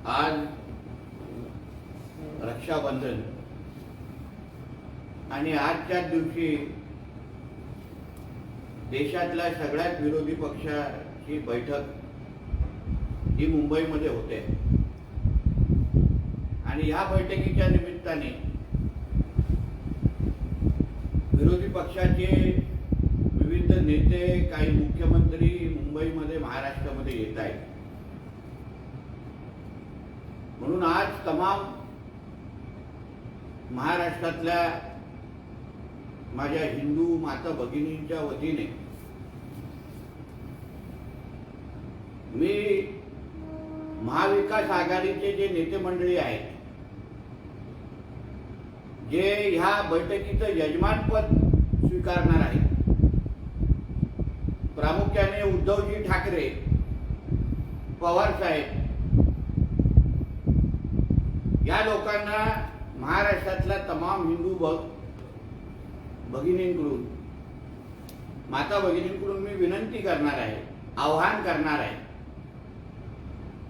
आज रक्षाबंधन आणि आजच्या दिवशी देशातल्या सगळ्यात विरोधी पक्षाची बैठक ही मुंबईमध्ये होते आणि या बैठकीच्या निमित्ताने विरोधी पक्षाचे विविध नेते, काही मुख्यमंत्री मुंबईमध्ये, महाराष्ट्रामध्ये येत आहेत. म्हणून आज तमाम महाराष्ट्रातल्या माझ्या हिंदू माता भगिनींच्या वतीने मी महाविकास आघाडीचे जे नेते मंडळी आहेत, जे ह्या बैठकीचं यजमानपद स्वीकारणार आहेत, प्रामुख्याने उद्धवजी ठाकरे, पवार साहेब, या लोकांना महाराष्ट्रातल्या तमाम हिंदू भगिनींकडून, माता भगिनींकडून मी विनंती करणार आहे, आवाहन करणार आहे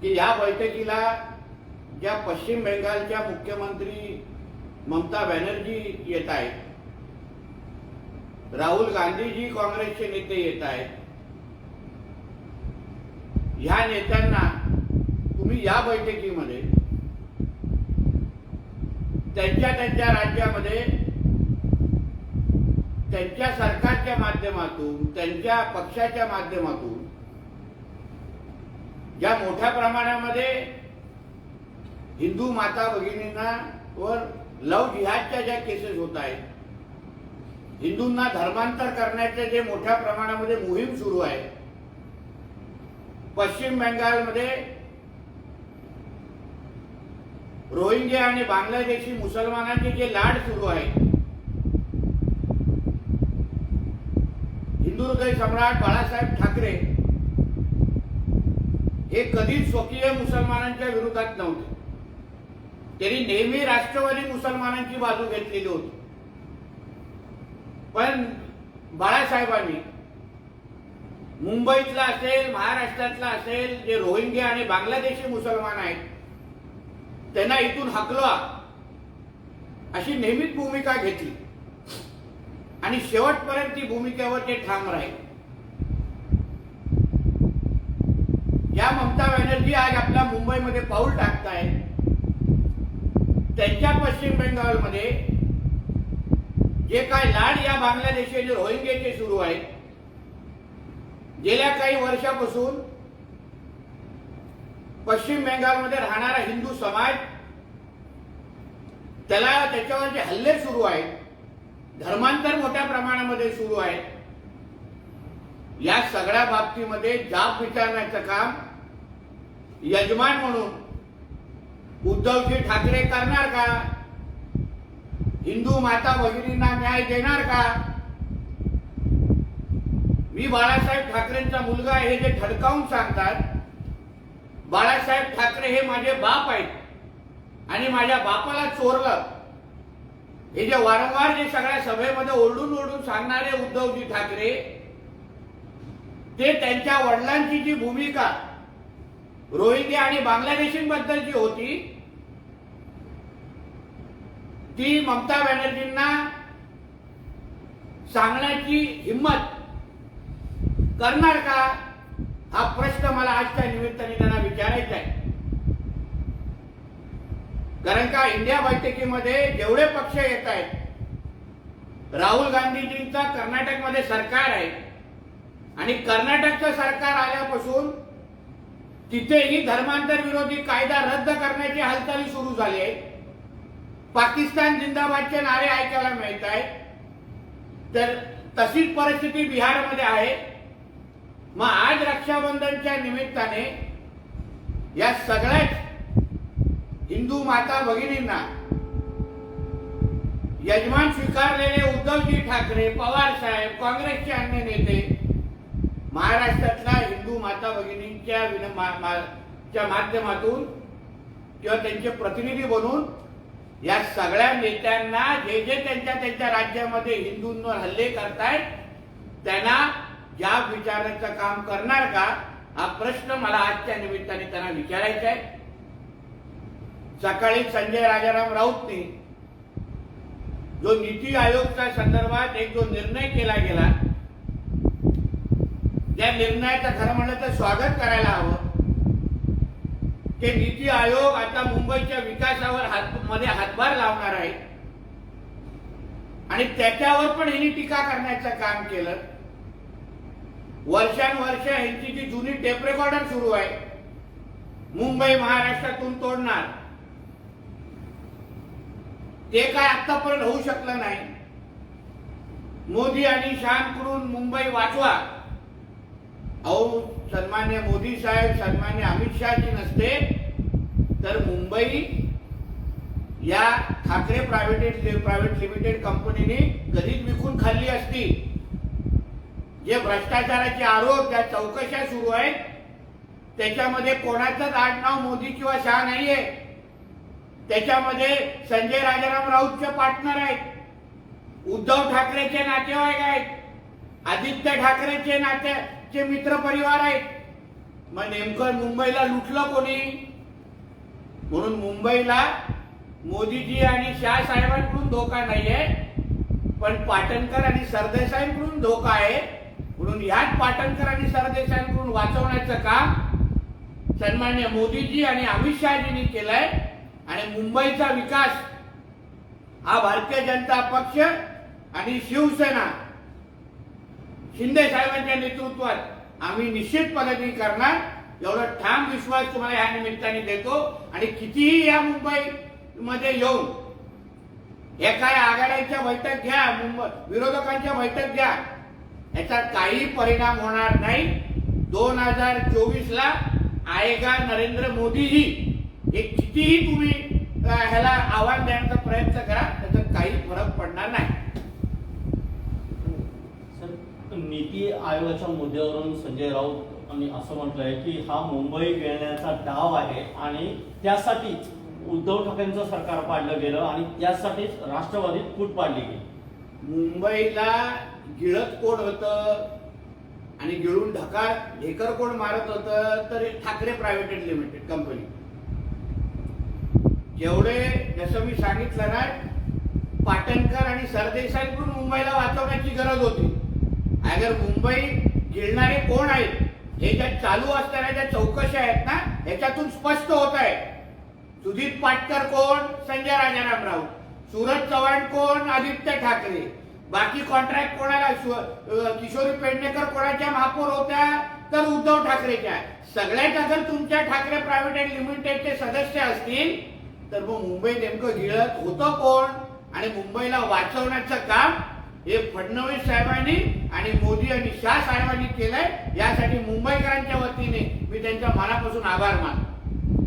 की या बैठकीला ज्या पश्चिम बंगालच्या मुख्यमंत्री ममता बॅनर्जी येत आहेत, राहुल गांधीजी काँग्रेसचे नेते येत आहेत, ह्या नेत्यांना तुम्ही या बैठकीमध्ये त्यांच्या राज्यामध्ये त्यांच्या सरकारच्या माध्यमातून, त्यांच्या पक्षाच्या माध्यमातून ज्या मोठ्या प्रमाणामध्ये हिंदू माता भगिनींना वर लव जिहादच्या ज्या केसेस होत आहेत, हिंदूंना धर्मांतर करण्याचे जे मोठ्या प्रमाणामध्ये मोहीम सुरू आहे, पश्चिम बंगालमध्ये रोहिंग्या आणि बांगलादेशी मुसलमानांचे जे लाड सुरू आहेत, हिंदू हृदय सम्राट बाळासाहेब ठाकरे हे कधीच स्वकीय मुसलमानांच्या विरोधात नव्हते. त्यांनी नेहमी राष्ट्रवादी मुसलमानांची बाजू घेतलेली होती. पण बाळासाहेबांनी मुंबईतला असेल, महाराष्ट्रातला असेल, जे रोहिंग्या आणि बांगलादेशी मुसलमान आहेत त्यांना इथून हकलवा अशी नेहमीच भूमिका घेतली आणि शेवटपर्यंत ती भूमिकेवर ते ठाम राहील. या ममता बॅनर्जी आज आपल्या मुंबईमध्ये पाऊल टाकतायत. त्यांच्या पश्चिम बंगालमध्ये जे काय लाड या बांगलादेशी आणि रोहिंग्याचे सुरू आहेत, गेल्या काही वर्षापासून पश्चिम बंगालमध्ये राहणारा हिंदू समाज, त्याच्यावर जे हल्ले सुरू आहेत, धर्मांतर मोठ्या प्रमाणामध्ये सुरू आहे, या सगळ्या बाबतीमध्ये जाब विचारण्याचं काम यजमान म्हणून उद्धवजी ठाकरे करणार का? हिंदू माता भगिनींना न्याय देणार का? मी बाळासाहेब ठाकरेंचा मुलगा हे जे धडकावून सांगतात, बाळासाहेब ठाकरे हे माझे बाप आहेत आणि माझ्या बापाला चोरलं, हे जे वारंवार जे सगळ्या सभेमध्ये ओरडून ओरडून सांगणारे उद्धवजी ठाकरे, ते त्यांच्या वडिलांची जी भूमिका रोहिंग्या आणि बांगलादेशींबद्दलची होती, ती ममता बॅनर्जींना सांगण्याची हिम्मत करणार का? हा प्रश्न मला आजच्या निमित्ताने त्यांना विचारायचा आहे. कारण का इंडिया बैठकीमध्ये जेवढे पक्ष येत आहेत, राहुल गांधीजींचा कर्नाटकमध्ये सरकार आहे आणि कर्नाटकचं सरकार आल्यापासून तिथेही धर्मांतर विरोधी कायदा रद्द करण्याची हालचाली सुरू झाली आहे. पाकिस्तान जिंदाबादचे नारे ऐकायला मिळत आहेत. तर तशीच परिस्थिती बिहारमध्ये आहे. मग आज रक्षाबंधनच्या निमित्ताने या सगळ्याच हिंदू माता भगिनींना यजमान स्वीकारलेले उद्धवजी ठाकरे, पवार साहेब, काँग्रेसचे अन्य नेते महाराष्ट्रातल्या हिंदू माता भगिनींच्या माध्यमातून किंवा त्यांचे प्रतिनिधी बनून या सगळ्या नेत्यांना जे जे त्यांच्या राज्यामध्ये हिंदूंवर हल्ले करतायत त्यांना जाब विचारण्याचं काम करणार का? हा प्रश्न मला आजच्या निमित्ताने त्यांना विचारायचा आहे. सकाळी संजय राजाराम राऊतनी जो नीती आयोगच्या संदर्भात एक जो निर्णय केला गेला, त्या निर्णयाचं खरं म्हणलं तर स्वागत करायला हवं की नीती आयोग आता मुंबईच्या विकासावर हातभार लावणार आहे आणि त्याच्यावर पण यांनी टीका करण्याचं काम केलं. वर्षानुवर्ष यांची जी जुनी टेप रेकॉर्डर सुरू आहे, मुंबई महाराष्ट्रातून तोडणार, ते काय आतापर्यंत होऊ शकलं नाही. मोदी आणि शहाकडून मुंबई वाचवा. अहो सन्मान्य मोदी साहेब, सन्मान्य अमित शहाजी नसते तर मुंबई या ठाकरे प्रायव्हेट लिमिटेड कंपनीने कधीच विकून खाल्ली असती. जे भ्रष्टाचाराचे आरोप, ज्या चौकशा सुरू आहेत, त्याच्यामध्ये कोणाचंच आडनाव मोदी किंवा शहा नाहीये. त्याच्यामध्ये संजय राजाराम राऊतचे पार्टनर आहेत, उद्धव ठाकरेचे नातेवाईक आहेत, आदित्य ठाकरेचे नात्याचे मित्र परिवार आहेत. मग नेमकं मुंबईला लुटलं कोणी? म्हणून मुंबईला मोदीजी आणि शाह साहेबांकडून धोका नाहीये, पण पाटणकर आणि सरदेसाईंकडून धोका आहे. म्हणून ह्याच पाटणकर आणि सरदेसाईंकडून वाचवण्याचं काम सन्मान्य मोदीजी आणि अमित शहाजींनी केलंय. आणि मुंबईचा विकास हा भारतीय जनता पक्ष आणि शिवसेना शिंदे साहेबांच्या नेतृत्वात आम्ही निश्चित पद्धतीने करणार, एवढा ठाम विश्वास तुम्हाला या निमित्ताने देतो. आणि कितीही या मुंबईमध्ये येऊन एका आघाड्यांच्या बैठक घ्या, विरोधकांच्या बैठक घ्या, याचा काही परिणाम होणार नाही. 2024 आएगा नरेंद्र मोदीजी, हे कितीही तुम्ही ह्याला आव्हान देण्याचा प्रयत्न करा, त्याचा काही फरक पडणार नाही. नीती आयोगाच्या मुद्द्यावरून संजय राऊत असं म्हटलंय की हा मुंबई गिळण्याचा डाव आहे आणि त्यासाठीच उद्धव ठाकरेंचं सरकार पाडलं गेलं आणि त्यासाठीच राष्ट्रवादीत फूट पाडली गेली. मुंबईला गिळत कोण होतं आणि गिळून ढेकर कोण मारत होतं तर ठाकरे प्रायव्हेट लिमिटेड कंपनी. जेवढे जसं मी सांगितलं ना, पाटणकर आणि सरदेसाईंकडून मुंबईला वाचवण्याची गरज होती. अगर मुंबई गिळणारे कोण आहेत हे ज्या चालू असणाऱ्या ज्या चौकशा आहेत ना, ह्याच्यातून स्पष्ट होत आहे. सुदीप पाटकर कोण? संजय राजाराम राऊत. सूरज चव्हाण कोण? आदित्य ठाकरे. बाकी कॉन्ट्रॅक्ट कोणाला? किशोरी पेडणेकर कोणाच्या महापौर होत्या तर उद्धव ठाकरेच्या. सगळ्यात अगर तुमच्या ठाकरे प्रायव्हेट लिमिटेडचे सदस्य असतील तर मग मुंबई नेमकं गिळत होतं कोण? आणि मुंबईला वाचवण्याचं काम हे फडणवीस साहेबांनी आणि मोदी आणि शाह साहेबांनी केलंय. यासाठी मुंबईकरांच्या वतीने मी त्यांच्या मनापासून आभार मानतो.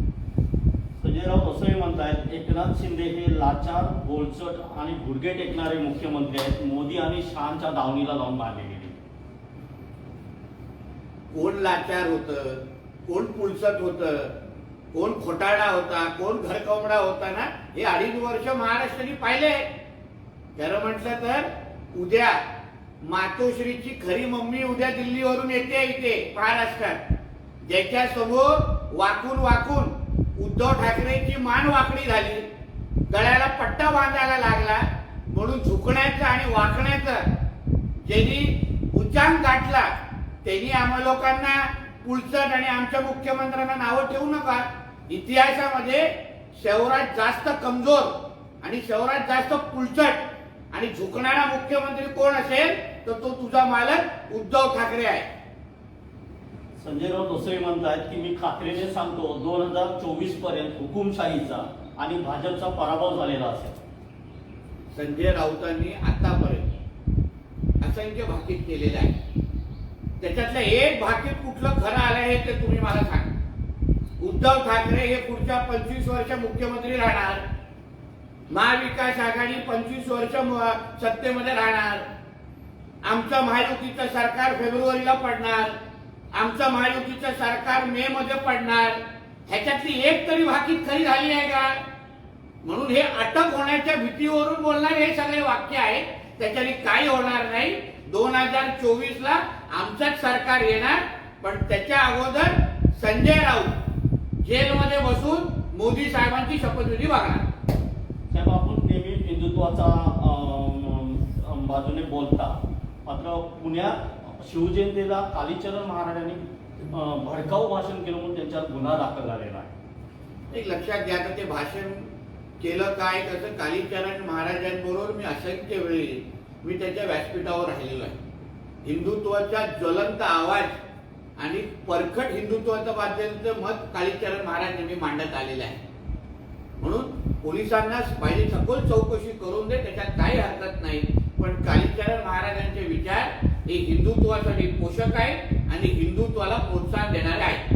संजय राऊत असंही म्हणतायत एकनाथ शिंदे हे लाचार, बोलचट आणि गुडघे टेकणारे मुख्यमंत्री आहेत. मोदी आणि शहांच्या दावणीला जाऊन मारले गेले. कोण लाचार होतं, कोण पुलसत होतं, कोण खोटाडा होता, कोण घरकवडा होता ना, हे 2.5 वर्ष महाराष्ट्राने पाहिले. खरं म्हटलं तर उद्या मातोश्रीची खरी मम्मी उद्या दिल्लीवरून येते इथे महाराष्ट्रात. ज्याच्या समोर वाकून वाकून उद्धव ठाकरेंची मान वाकडी झाली, गळ्याला पट्टा बांधायला लागला, म्हणून झुकण्याचं आणि वाकण्याचं ज्यांनी उच्चांक गाठला त्यांनी आम्हा लोकांना पुलचट आणि आमच्या मुख्यमंत्र्यांना नावं ठेवू नका. इतिहासामध्ये सर्वात जास्त कमजोर आणि सर्वात जास्त पुलचट आणि झुकणारा मुख्यमंत्री कोण असेल तर तो तुझा मालक उद्धव ठाकरे आहे. संजय राऊत असंही म्हणतात की मी खात्रीने सांगतो 2024 पर्यंत हुकुमशाहीचा आणि भाजपचा पराभव झालेला असेल. संजय राऊतांनी आतापर्यंत असंख्य भाकीत केलेलं आहे. त्याच्यातलं एक भाकीत कुठलं खरं आलं आहे ते तुम्ही मला सांगा. उद्धव ठाकरे हे पुढच्या 25 वर्ष मुख्यमंत्री राहणार, महाविकास आघाडी 25 वर्ष सत्तेमध्ये राहणार, आमचं महायुतीचं सरकार फेब्रुवारीला पडणार, आमचं महायुतीचं सरकार मे मध्ये पडणार. ह्याच्यातली एक तरी भाकीत खरी झाली आहे का? म्हणून हे अटक होण्याच्या भीतीवरून बोलणारे हे सगळे वाक्य आहेत. त्याच्याने काही होणार नाही. 2024 आमचंच सरकार येणार, पण त्याच्या अगोदर संजय राऊत जेलमध्ये बसून मोदी साहेबांची शपथविधी बघणार. साहेब, आपण नेहमी हिंदुत्वाचा बाजूने बोलता, मात्र पुण्यात शिवजयंतीला कालीचरण महाराजांनी भडकाऊ भाषण केलं म्हणून त्यांच्यावर गुन्हा दाखल झालेला आहे. एक लक्षात घ्या, तर ते भाषण केलं काय कसं, कालीचरण महाराजांबरोबर मी असंख्य वेळी मी त्याच्या व्यासपीठावर राहिलेलो आहे. हिंदुत्वाचा ज्वलंत आवाज आणि परखड हिंदुत्वाचं बाबतीचं मत कालीचरण महाराजांनी मांडत आलेलं आहे. म्हणून पोलिसांना पाहिजे सखोल चौकशी करून दे, त्याच्यात काही हरकत नाही. पण कालीचरण महाराजांचे विचार हे हिंदुत्वासाठी पोषक आहे आणि हिंदुत्वाला प्रोत्साहन देणारे आहेत.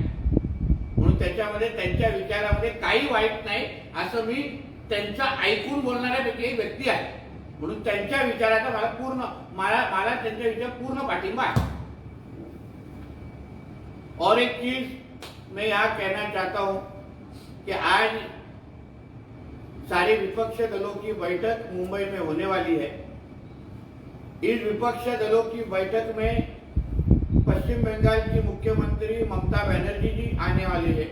म्हणून त्याच्यामध्ये त्यांच्या विचारामध्ये काही वाईट नाही, असं मी त्यांचा ऐकून बोलणाऱ्यापैकी एक व्यक्ती आहे. म्हणून त्यांच्या विचाराचा मला त्यांच्या विचार पूर्ण पाठिंबा है. और एक चीज मैं यहाँ कहना चाहता हूं कि आज सारे विपक्ष दलों की बैठक मुंबई में होने वाली है. इस विपक्ष दलों की बैठक में पश्चिम बंगाल की मुख्यमंत्री ममता बनर्जी जी आने वाले हैं.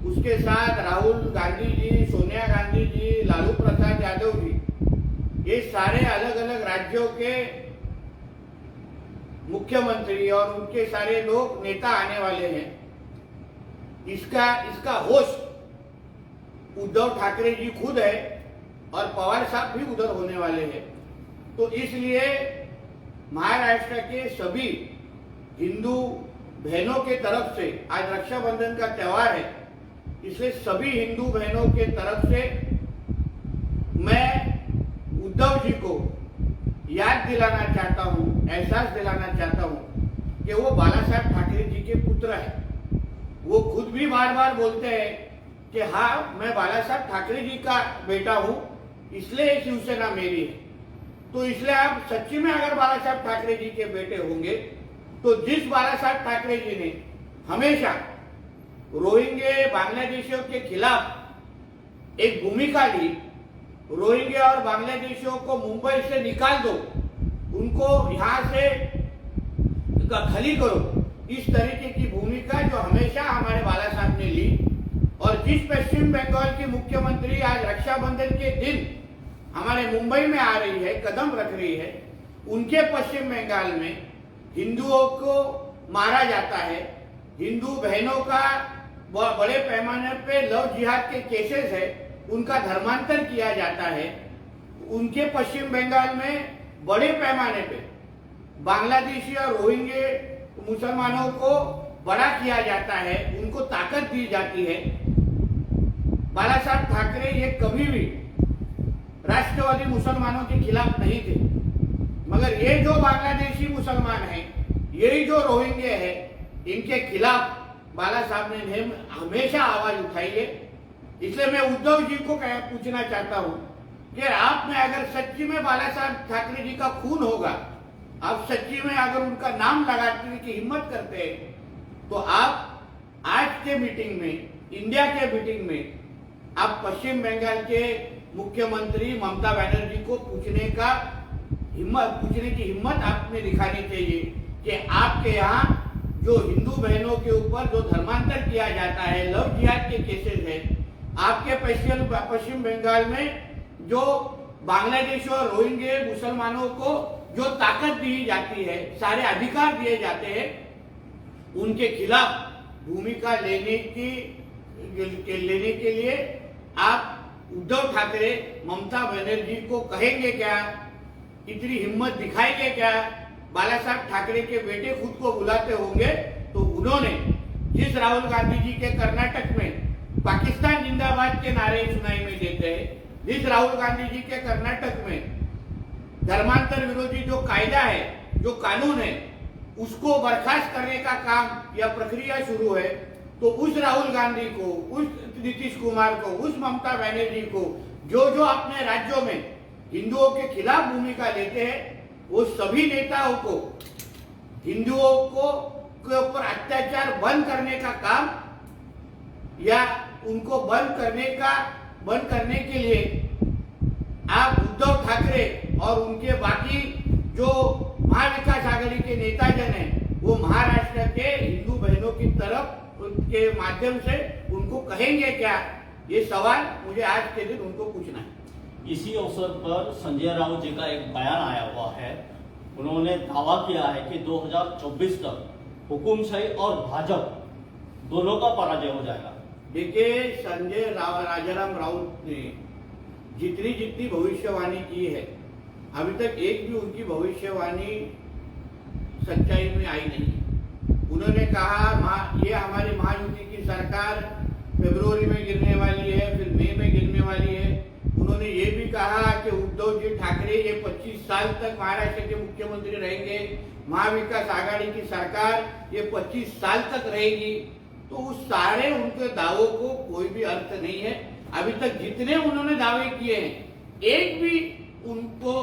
उसके साथ राहुल गांधी जी, सोनिया गांधी जी, लालू प्रसाद यादव जी, ये सारे अलग अलग राज्यों के मुख्यमंत्री और उनके सारे लोग नेता आने वाले हैं. इसका होस्ट उद्धव ठाकरे जी खुद है और पवार साहब भी उधर होने वाले हैं. तो इसलिए महाराष्ट्र के सभी हिंदू बहनों के तरफ से, आज रक्षाबंधन का त्योहार है, इसलिए सभी हिंदू बहनों के तरफ से मैं उद्धव जी को याद दिलाना चाहता हूं, एहसास दिलाना चाहता हूं कि वो बाला साहब ठाकरे जी के पुत्र हैं. वो खुद भी बार बार बोलते हैं कि हाँ, मैं बाला साहब ठाकरे जी का बेटा हूं, इसलिए शिवसेना मेरी है. तो इसलिए आप सच्ची में अगर बाला साहब ठाकरे जी के बेटे होंगे तो जिस बाला साहब ठाकरे जी ने हमेशा रोहिंग्या बांग्लादेशियों के खिलाफ एक भूमिका ली, रोहिंग्या और बांग्लादेशियों को मुंबई से निकाल दो, उनको यहां से खली करो, इस तरीके की भूमिका जो हमेशा हमारे बाला साहब ने ली. और जिस पश्चिम बंगाल की मुख्यमंत्री आज रक्षाबंधन के दिन हमारे मुंबई में आ रही है, कदम रख रही है, उनके पश्चिम बंगाल में हिंदुओं को मारा जाता है, हिंदू बहनों का बड़े पैमाने पे लव जिहाद के केसेस है, उनका धर्मांतर किया जाता है. उनके पश्चिम बंगाल में बड़े पैमाने पे बांग्लादेशी और रोहिंग्या मुसलमानों को बड़ा किया जाता है, उनको ताकत दी जाती है. बाला साहब ठाकरे ये कभी भी राष्ट्रवादी मुसलमानों के खिलाफ नहीं थे, मगर ये जो बांग्लादेशी मुसलमान हैं, यही जो रोहिंग्या है, इनके खिलाफ बाला साहब ने हमेशा आवाज उठाई है. इसलिए मैं उद्धव जी को पूछना चाहता हूं कि आप में अगर सच्ची में बाला साहब ठाकरे जी का खून होगा, आप सच्ची में अगर उनका नाम लगाने की हिम्मत करते हैं, तो आप आज के मीटिंग में, इंडिया के मीटिंग में, आप पश्चिम बंगाल के मुख्यमंत्री ममता बनर्जी को पूछने की हिम्मत आपने दिखानी चाहिए कि आपके यहाँ जो हिंदू बहनों के ऊपर जो धर्मांतर किया जाता है, लव जिहाद के केसेस है, आपके पश्चिम बंगाल में जो बांग्लादेश और रोहिंग्या मुसलमानों को जो ताकत दी जाती है, सारे अधिकार दिए जाते हैं, उनके खिलाफ भूमिका लेने के लिए आप उद्धव ठाकरे ममता बनर्जी को कहेंगे क्या, इतनी हिम्मत दिखाएंगे क्या? बाला साहब ठाकरे के बेटे खुद को बुलाते होंगे तो उन्होंने जिस राहुल गांधी जी के कर्नाटक में पाकिस्तान जिंदाबाद के नारे सुनाई में देते हैं, जिस राहुल गांधी जी के कर्नाटक में धर्मांतर विरोधी जो कायदा है, जो कानून है, उसको बर्खास्त करने का काम या प्रक्रिया शुरू है, तो उस राहुल गांधी को, उस नीतीश कुमार को, उस ममता बनर्जी को, जो जो अपने राज्यों में हिंदुओं के खिलाफ भूमिका लेते हैं, वो सभी नेताओं को हिंदुओं को के ऊपर अत्याचार बंद करने का काम या उनको बंद करने के लिए आप उद्धव ठाकरे और उनके बाकी जो महाविकास आघाड़ी के नेताजन हैं, वो महाराष्ट्र के हिंदू बहनों की तरफ उनके माध्यम से उनको कहेंगे क्या ये सवाल मुझे आज के दिन उनको पूछना है। इसी अवसर पर संजय राउत जी का एक बयान आया हुआ है। उन्होंने दावा किया है कि 2024 तक हुकुमशाही और भाजपा दोनों का पराजय हो जाएगा। देखिए, राजाराम राउत ने जितनी जितनी भविष्यवाणी की है, अभी तक एक भी उनकी भविष्यवाणी सच्चाई में आई नहीं। उन्होंने कहा ये हमारी महायुति की सरकार फरवरी में गिरने वाली है, फिर मई में गिरने वाली है। उन्होंने ये भी कहा कि उद्धव जी ठाकरे ये 25 साल तक महाराष्ट्र के मुख्यमंत्री रहेंगे, महाविकास आघाड़ी की सरकार ये 25 साल तक रहेगी। तो उस सारे उनके दावों को कोई भी अर्थ नहीं है। अभी तक जितने उन्होंने दावे किए हैं, एक भी उनको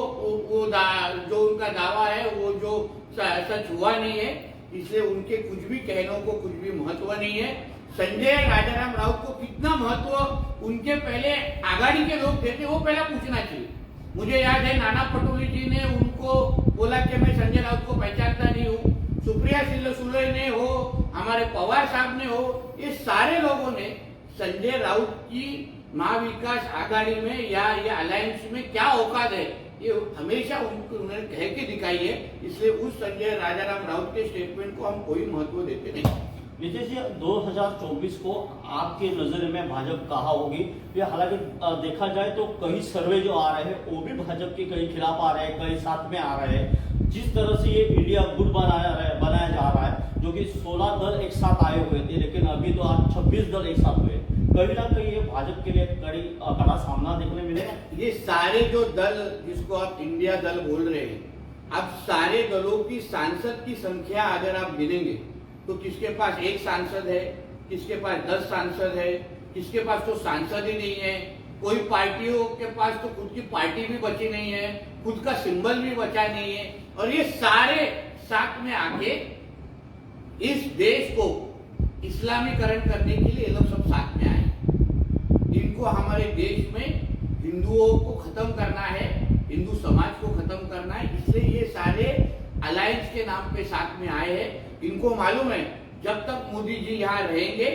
जो उनका दावा है वो जो सच हुआ नहीं है, इसलिए उनके कुछ भी कहनों को कुछ भी महत्व नहीं है। संजय राजाराम राउत को कितना महत्व उनके पहले आघाड़ी के लोग देते, वो पहला पूछना चाहिए। मुझे याद है नाना पटोले जी ने उनको बोला कि मैं संजय राउत को पहचानता नहीं हूँ, सुप्रिया सुले ने हो, हमारे पवार साहब ने हो, ये सारे लोगों ने संजय राउत की महाविकास आघाड़ी में या ये अलायंस में क्या औकात है ये हमेशा उन्होंने कह के दिखाई है। इसलिए उस संजय राजाराम राउत के स्टेटमेंट को हम कोई महत्व देते नहीं। नीतीश जी, 2024 को आपके नजर में भाजपा कहाँ होगी? ये हालांकि देखा जाए तो कई सर्वे जो आ रहे हैं वो भी भाजपा के कई खिलाफ आ रहे हैं, कई साथ में आ रहे हैं। जिस तरह से ये इंडिया गुट बनाया जा रहा है, जो कि 16 दल एक साथ आए हुए थे, लेकिन अभी तो आज 26 दल एक साथ हुए, कहीं ना कहीं ये भाजपा के लिए कड़ा सामना देखने मिलेगा। ये सारे जो दल जिसको आप इंडिया दल बोल रहे हैं, अब सारे दलों की सांसद की संख्या अगर आप गिनेंगे तो किसके पास एक सांसद है, किसके पास 10 सांसद है, किसके पास तो सांसद ही नहीं है। कोई पार्टियों के पास तो खुद की पार्टी भी बची नहीं है, खुद का सिंबल भी बचा नहीं है। और ये सारे साथ में आके इस देश को इस्लामीकरण करने के लिए ये लोग सब साथ में आए। इनको हमारे देश में हिंदुओं को खत्म करना है, हिंदू समाज को खत्म करना है, इसलिए ये सारे अलायंस के नाम पे साथ में आए हैं। इनको मालूम है जब तक मोदी जी यहाँ रहेंगे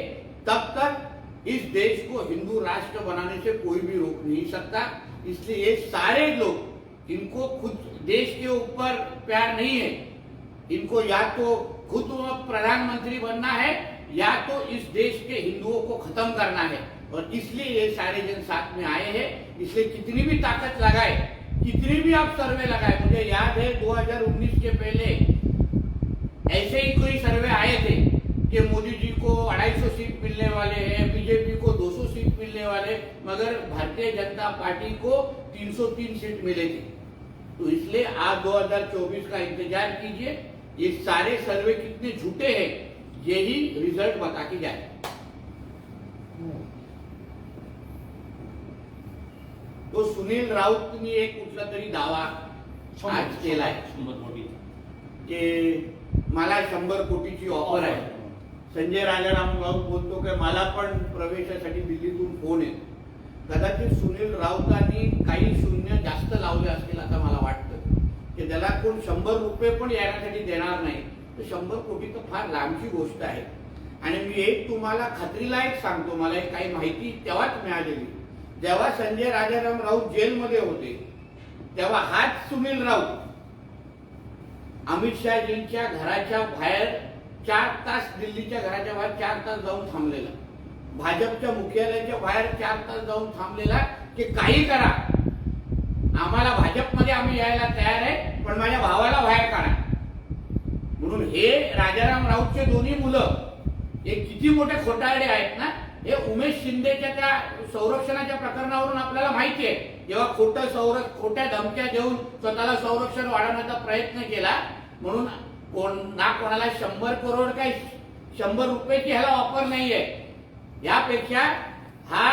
तब तक इस देश को हिंदू राष्ट्र बनाने से कोई भी रोक नहीं सकता। इसलिए ये सारे लोग, इनको खुद देश के ऊपर प्यार नहीं है, इनको या तो खुद प्रधानमंत्री बनना है या तो इस देश के हिंदुओं को खत्म करना है। और इसलिए ये सारे जन साथ में आए हैं। इसलिए कितनी भी ताकत लगाए, कितनी भी आप सर्वे लगाए, मुझे याद है 2019 के पहले ऐसे ही कोई सर्वे आए थे कि मोदी जी को 250 सीट मिलने वाले हैं, बीजेपी को 200 सीट मिलने वाले, मगर भारतीय जनता पार्टी को 303 सीट मिले थे। तो इसलिए आप 2024 का इंतजार कीजिए। ये सारे सर्वे कितने झूठे हैं यही रिजल्ट बता के जाए। तो सुनील राऊतनी एक कुठला तरी दावा आज केलाय की मला 100 कोटीची ऑफर आहे। संजय राजाराम राऊत बोलतो की मला पण प्रवेशासाठी दिल्लीतून फोन आहे। कदाचित सुनील राऊतांनी काही शून्य जास्त लावले असतील असं मला वाटतं की त्याला कोण 100 रुपये पण यासाठी देणार नाही। तर 100 कोटी तर फार लांबची गोष्ट आहे। आणि मी एक तुम्हाला खात्रीला एक सांगतो, मला एक काही माहिती तेव्हाच मिळालेली, जेव्हा संजय राजाराम राऊत जेलमध्ये होते तेव्हा हाच सुनील राऊत अमित शहाजींच्या घराच्या बाहेर 4 तास, दिल्लीच्या घराच्या बाहेर 4 तास जाऊन थांबलेला, भाजपच्या मुख्यालयाच्या बाहेर 4 तास जाऊन थांबलेला की काही करा, आम्हाला भाजपमध्ये आम्ही यायला तयार आहे, पण माझ्या भावाला बाहेर काढा। म्हणून हे राजाराम राऊतचे दोन्ही मुलं हे किती मोठे खोटारडे आहेत ना। हे उमेश शिंदेच्या त्या संरक्षणाच्या प्रकरणावरून आपल्याला माहिती आहे, जेव्हा खोट्या धमक्या देऊन स्वतःला संरक्षण वाढवण्याचा प्रयत्न केला, म्हणून कोणाला 100 करोड काय 100 रुपयाची ह्याला ऑफर नाहीये। यापेक्षा हा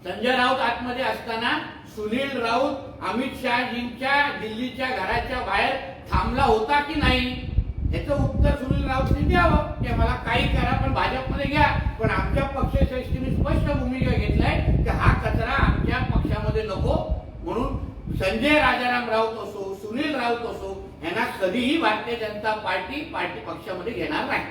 संजय राऊत आतमध्ये असताना सुनील राऊत अमित शहाजींच्या दिल्लीच्या घराच्या बाहेर थांबला होता की नाही याचं उत्तर सुनील राऊतने द्यावं की मला काही करा पण भाजपमध्ये घ्या। पण आमच्या पक्षश्रेष्ठीने स्पष्ट भूमिका घेतलाय की हा कचरा आमच्या पक्षामध्ये नको। म्हणून संजय राजाराम राऊत असो, सुनील राऊत असो, यांना कधीही भारतीय जनता पार्टी पक्षामध्ये घेणार नाही।